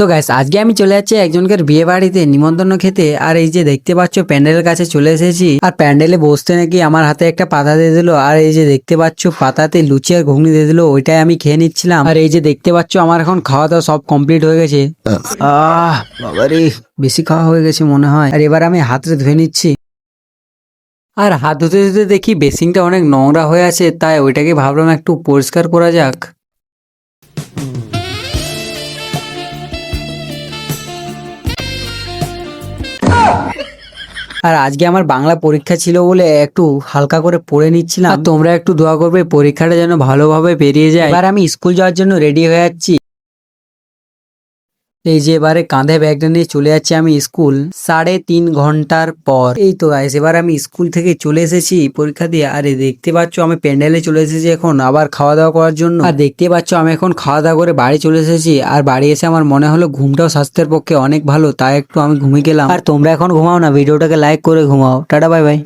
তো গাইস আজকে আমি চলে যাচ্ছি একজনকে বিয়ে বাড়িতে নিমন্ত্রণ খেতে। আর এই যে দেখতে পাচ্ছ প্যান্ডেলের কাছে চলে এসেছি। আর প্যান্ডেলে বসতে নাকি আমার হাতে একটা পাতা দিয়ে দিল। আর এই যে দেখতে পাচ্ছ পাতাতে লুচি আর ঘুগনি দিয়ে দিল, ওইটাই আমি খেয়ে নিচ্ছিলাম। আর এই যে দেখতে পাচ্ছ আমার এখন খাওয়া দাওয়া সব কমপ্লিট হয়ে গেছে। বাবারে বেশি খাওয়া হয়ে গেছে মনে হয়। আর এবার আমি হাতটা ধুয়ে নিচ্ছি। আর হাত ধুতে ধুতে দেখি বেসিনটা অনেক নোংরা হয়ে আছে, তাই ওইটাকে ভাবলাম একটু পরিষ্কার করা যাক। আর আজকে আমার বাংলা পরীক্ষা ছিল বলে একটু হালকা করে পড়ে নিচ্ছিলাম। আর তোমরা একটু দোয়া করবে পরীক্ষাটা যেন ভালোভাবে পেরিয়ে যায়। এবার আমি স্কুল যাওয়ার জন্য রেডি হয়ে যাচ্ছি। এই যে এবারে কাঁধে ব্যাগটা নিয়ে চলে যাচ্ছি আমি স্কুল 3.5 ঘন্টার পর। এই তো গাইস এবার আমি স্কুল থেকে চলে এসেছি পরীক্ষা দিয়ে। আরে দেখতে পাচ্ছ আমি প্যান্ডেলে চলে এসেছি এখন আবার খাওয়া দাওয়া করার জন্য। আর দেখতে পাচ্ছ আমি এখন খাওয়া দাওয়া করে বাড়ি চলে এসেছি। আর বাড়ি এসে আমার মনে হলো ঘুমটাও স্বাস্থ্যের পক্ষে অনেক ভালো, তাই একটু আমি ঘুমিয়ে গেলাম। আর তোমরা এখন ঘুমাও না, ভিডিওটাকে লাইক করে ঘুমাও। Tata bye bye.